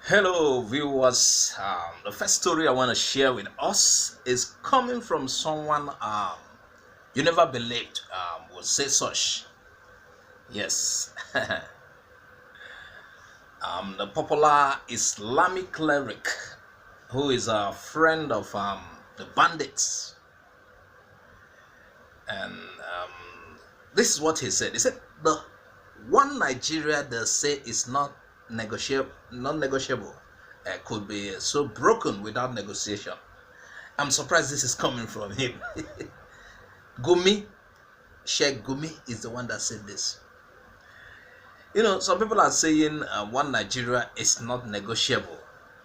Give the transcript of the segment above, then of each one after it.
Hello viewers, the first story I want to share with us is coming from someone you never believed would say such. Yes. The popular Islamic cleric who is a friend of the bandits, and this is what he said. He said the one Nigeria they say is not non-negotiable could be so broken without negotiation. I'm surprised this is coming from him. Gumi, Sheik Gumi is the one that said this. You know, some people are saying one Nigeria is not negotiable.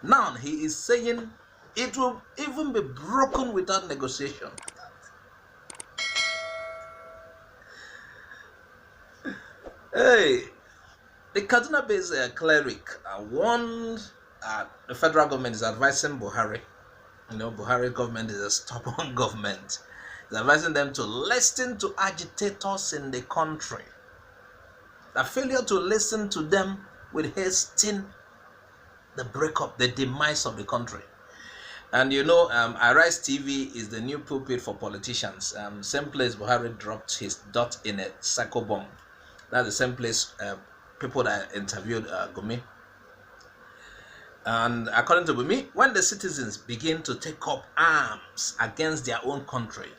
Now he is saying it will even be broken without negotiation. Hey, the Kaduna-based cleric warned the federal government is advising Buhari. You know, Buhari government is a stubborn government. It's advising them to listen to agitators in the country. The failure to listen to them will hasten the breakup, the demise of the country. And you know, Arise TV is the new pulpit for politicians. Same place Buhari dropped his dot in a psycho bomb. That's the same place people that interviewed Gumi. And according to Gumi, when the citizens begin to take up arms against their own country,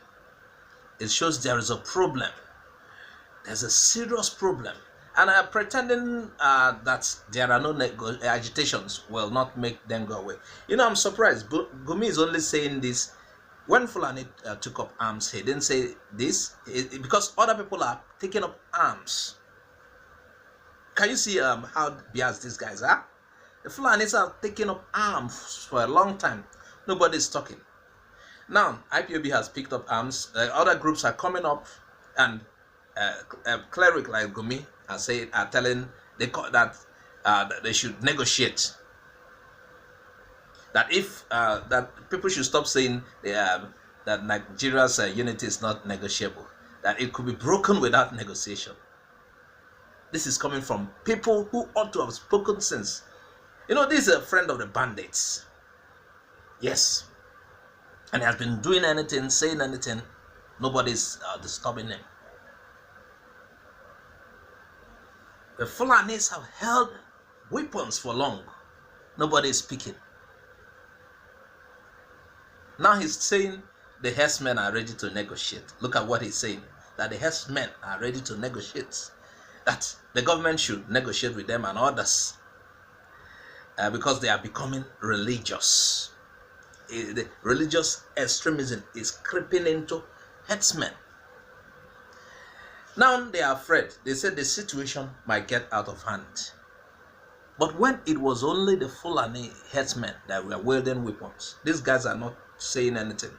it shows there is a problem. There's a serious problem. And pretending that there are no agitations will not make them go away. You know, I'm surprised. Gumi is only saying this when Fulani took up arms. He didn't say this because other people are taking up arms. Can you see how biased these guys are? The Fulanis are taking up arms for a long time. Nobody's talking. Now, IPOB has picked up arms. Other groups are coming up, and a cleric like Gumi are telling that they should negotiate. That if that people should stop saying that Nigeria's unity is not negotiable. That it could be broken without negotiation. This is coming from people who ought to have spoken since. You know, this is a friend of the bandits. Yes. And he has been doing anything, saying anything. Nobody's disturbing him. The Fulanis have held weapons for long. Nobody is speaking. Now he's saying the herdsmen are ready to negotiate. Look at what he's saying. That the herdsmen are ready to negotiate. That the government should negotiate with them and others because they are becoming religious. The religious extremism is creeping into herdsmen. Now they are afraid. They said the situation might get out of hand. But when it was only the Fulani herdsmen that were wielding weapons, these guys are not saying anything.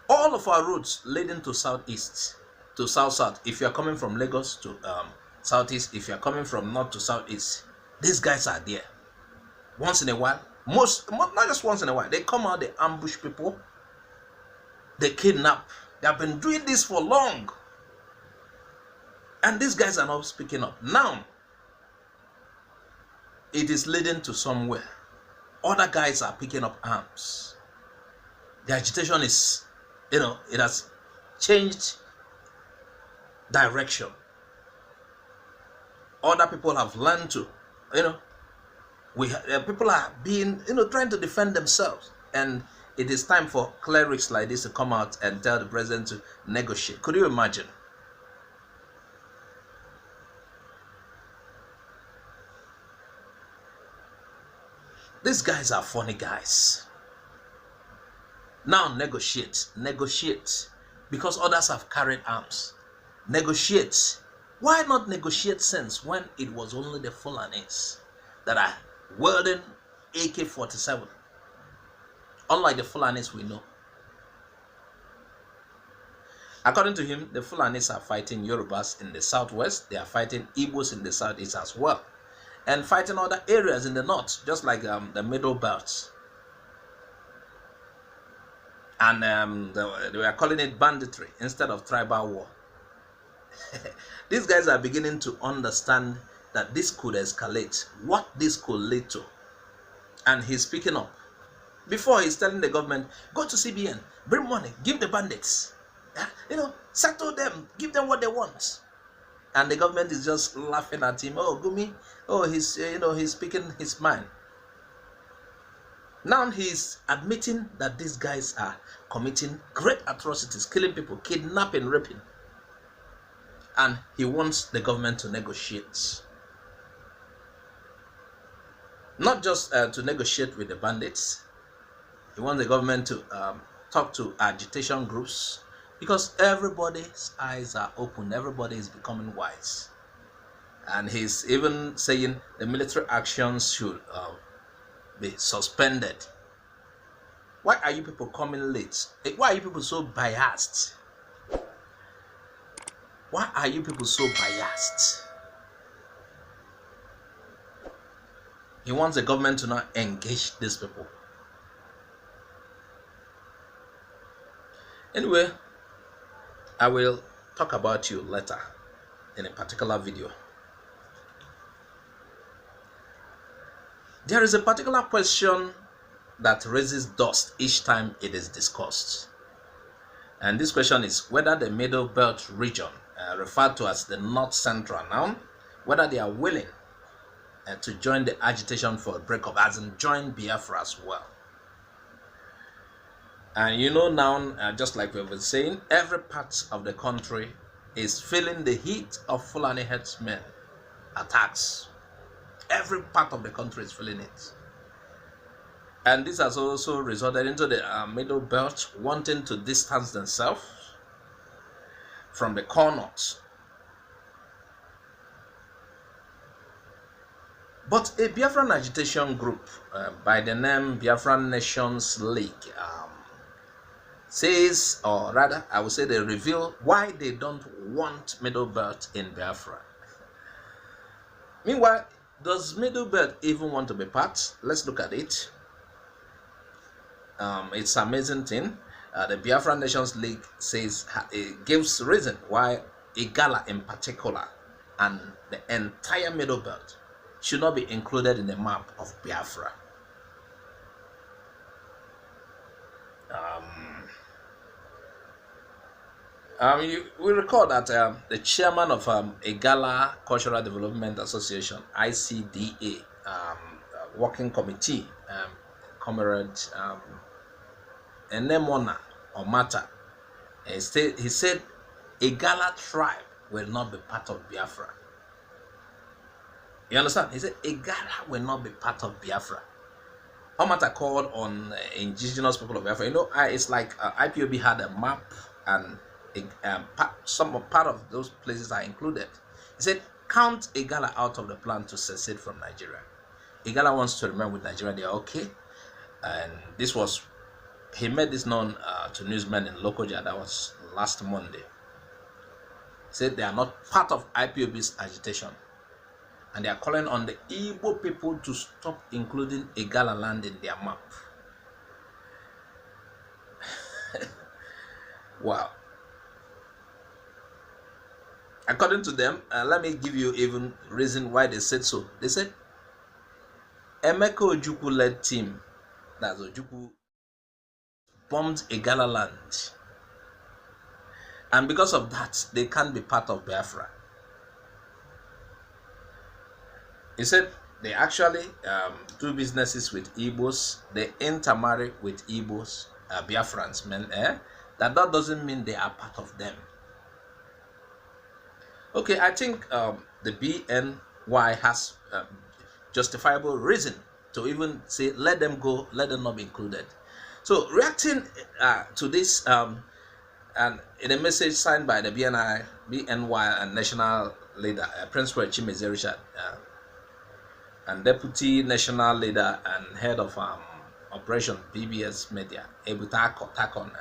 All of our roads leading to southeast, to south-south, if you are coming from Lagos to southeast, if you are coming from north to southeast, these guys are there. Once in a while, not just once in a while, they come out, they ambush people, they kidnap. They have been doing this for long. And these guys are not speaking up. Now, it is leading to somewhere. Other guys are picking up arms. The agitation is, you know, it has changed direction. Other people have learned to, you know, people are being, you know, trying to defend themselves. And it is time for clerics like this to come out and tell the president to negotiate. Could you imagine? These guys are funny guys. Now negotiate. Because others have carried arms. Negotiate. Why not negotiate since when it was only the Fulanis that are wielding AK-47? Unlike the Fulanis we know. According to him, the Fulanis are fighting Yorubas in the southwest. They are fighting Igbos in the southeast as well. And fighting other areas in the north, just like the Middlebelt. And they were calling it banditry instead of tribal war. These guys are beginning to understand that this could escalate, what this could lead to. And he's speaking up. Before he's telling the government, go to CBN, bring money, give the bandits, settle them, give them what they want. And the government is just laughing at him. Oh, Gumi, oh, he's speaking his mind. Now he's admitting that these guys are committing great atrocities, killing people, kidnapping, raping. And he wants the government to negotiate. Not just to negotiate with the bandits. He wants the government to talk to agitation groups, because everybody's eyes are open. Everybody is becoming wise. And he's even saying the military actions should be suspended. Why are you people coming late? Why are you people so biased? Why are you people so biased? He wants the government to not engage these people. Anyway, I will talk about you later in a particular video. There is a particular question that raises dust each time it is discussed. And this question is whether the Middlebelt region, referred to as the North Central now, whether they are willing to join the agitation for a breakup, as in join Biafra as well. And now, just like we've been saying, every part of the country is feeling the heat of Fulani herdsmen attacks. Every part of the country is feeling it. And this has also resulted into the Middlebelt wanting to distance themselves from the core north. But a Biafran agitation group by the name BIAFRA Nations League says, or rather, I would say they reveal why they don't want Middlebelt in Biafra. Meanwhile, does Middlebelt even want to be part? Let's look at it. It's an amazing thing. The BIAFRA Nations League says it gives reason why Igala in particular and the entire Middlebelt should not be included in the map of Biafra. We recall that the chairman of Igala Cultural Development Association, ICDA, working committee, Comrade Enemona Omata, he said Igala tribe will not be part of Biafra. You understand? He said Igala will not be part of Biafra. Omata called on indigenous people of Biafra. It's like IPOB had a map, and some part of those places are included. He said, count Igala out of the plan to secede from Nigeria. Igala wants to remain with Nigeria. They are okay. And he made this known to newsmen in Lokoja. That was last Monday. He said they are not part of IPOB's agitation. And they are calling on the Igbo people to stop including Igala land in their map. Wow. According to them, let me give you even reason why they said so. They said Emeka Ojukwu led team, that's Ojukwu, bombed Igala land. And because of that, they can't be part of Biafra. He said they actually do businesses with Igbos, they intermarry with Igbos, Biafrans, that doesn't mean they are part of them. Okay, I think the BNY has justifiable reason to even say let them go, let them not be included. So reacting to this, and in a message signed by the BNY and national leader, Principal Chimeze Richard, and Deputy National Leader and Head of Operation BBS Media, Ebubeagu Security,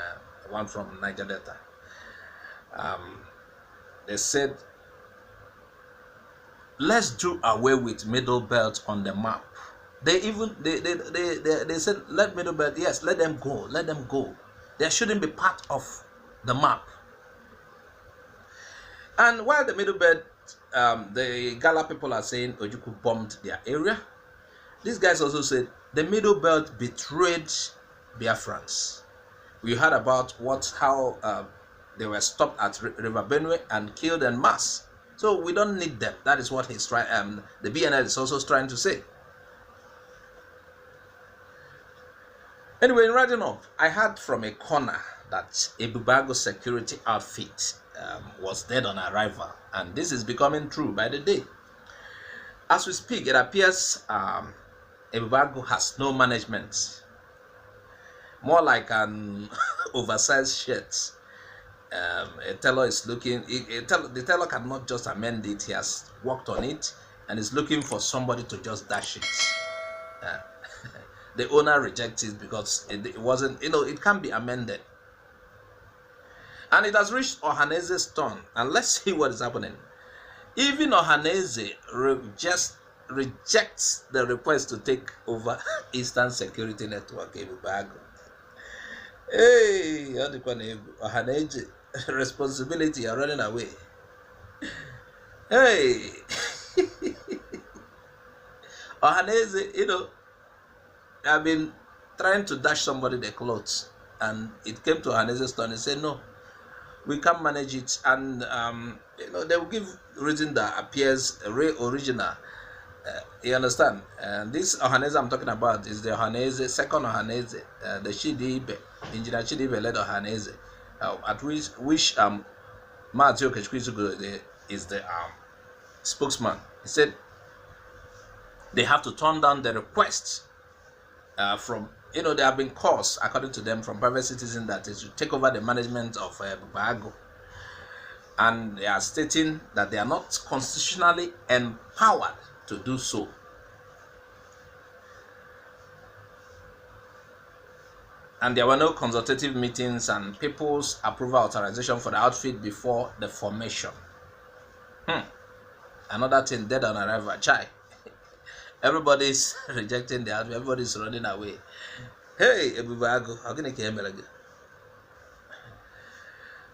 one from Niger Delta, they said, let's do away with Middlebelt on the map. They said, let Middlebelt, yes, let them go. They shouldn't be part of the map. And while the Middlebelt the Igala people are saying Ojukwu bombed their area. These guys also said the Middlebelt betrayed Biafrans. We heard about how they were stopped at River Benue and killed en masse. So we don't need them. That is what he's trying. The BNL is also trying to say. Anyway, in writing up, I heard from a corner that Ebubeagu Security Outfit was dead on arrival, and this is becoming true by the day. As we speak, it appears Ebubeagu has no management, more like an oversized shirt. A tailor is looking. The tailor cannot just amend it. He has worked on it and is looking for somebody to just dash it. The owner rejects it because it wasn't, it can be amended. And it has reached Ohaneze's turn. And let's see what is happening. Even Ohanaeze rejects the request to take over Eastern Security Network, Ebubeagu. Hey, Ohanaeze, responsibility, you're running away. Hey, Ohanaeze, I've been trying to dash somebody the clothes, and it came to Ohanaeze's turn. He said, no, we can't manage it. And, they will give reason that appears original. You understand? And this Ohanaeze I'm talking about is the Ohanaeze, second Ohanaeze, the Chidi Ibeh, Engineer Chidi Ibeh led Ohanaeze, at which Matthew Kechukwu is the spokesman. He said they have to turn down the request from, there have been calls, according to them, from private citizens that is to take over the management of Ebubeagu. And they are stating that they are not constitutionally empowered to do so. And there were no consultative meetings and people's approval authorization for the outfit before the formation. Another thing, dead on arrival, chai. Everybody's rejecting the outfit, everybody's running away. Hey, Ebubeagu, how can I get again?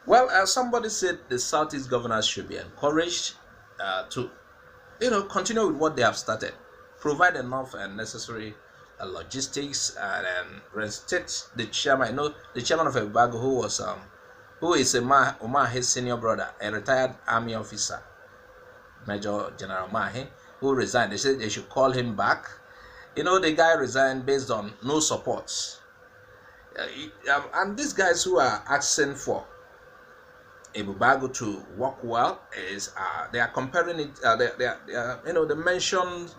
Well, as somebody said, the Southeast governors should be encouraged to, continue with what they have started. Provide enough and necessary logistics and reinstate the chairman. The chairman of Ebubeagu, who is Omahe's senior brother, a retired army officer, Major General Mahe, who resigned. They said they should call him back. The guy resigned based on no support. And these guys who are asking for Ebubeagu to work well they are comparing it. They mentioned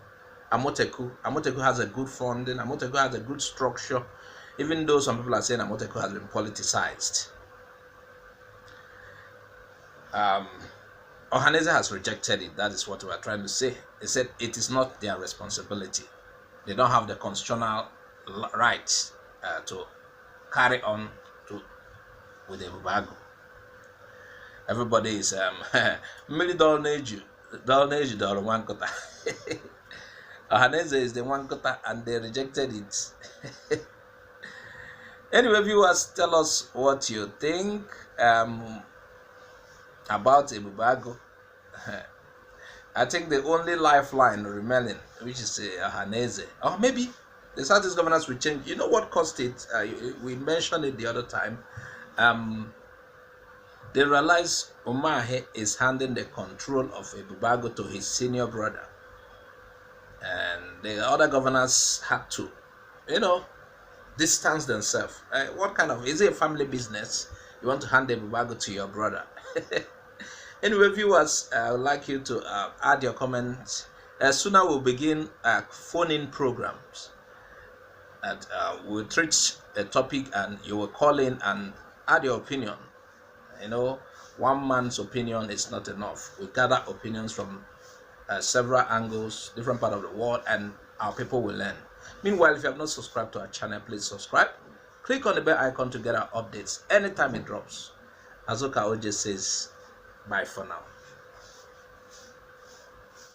Amoteku. Amoteku has a good funding. Amoteku has a good structure, even though some people are saying Amoteku has been politicized. Ohanaeze has rejected it. That is what we are trying to say. He said it is not their responsibility. They don't have the constitutional right to carry on with Ebubeagu. Everybody is Ohanaeze is the one kota, and they rejected it. Anyway, viewers, tell us what you think about Ebubeagu. I think the only lifeline remaining, which is Ohanaeze, or maybe the Southeast governors will change. You know what caused it? We mentioned it the other time. They realize Omahe is handing the control of Ebubeagu to his senior brother. And the other governors had to, distance themselves. What kind of, is it a family business? You want to hand Ebubeagu to your brother? Anyway, viewers, I would like you to add your comments. Sooner we'll begin phone-in programs. And we'll treat a topic and you will call in and add your opinion. One man's opinion is not enough. We gather opinions from several angles, different parts of the world, and our people will learn. Meanwhile, if you have not subscribed to our channel, please subscribe. Click on the bell icon to get our updates anytime it drops. Azoka OJ says, bye for now.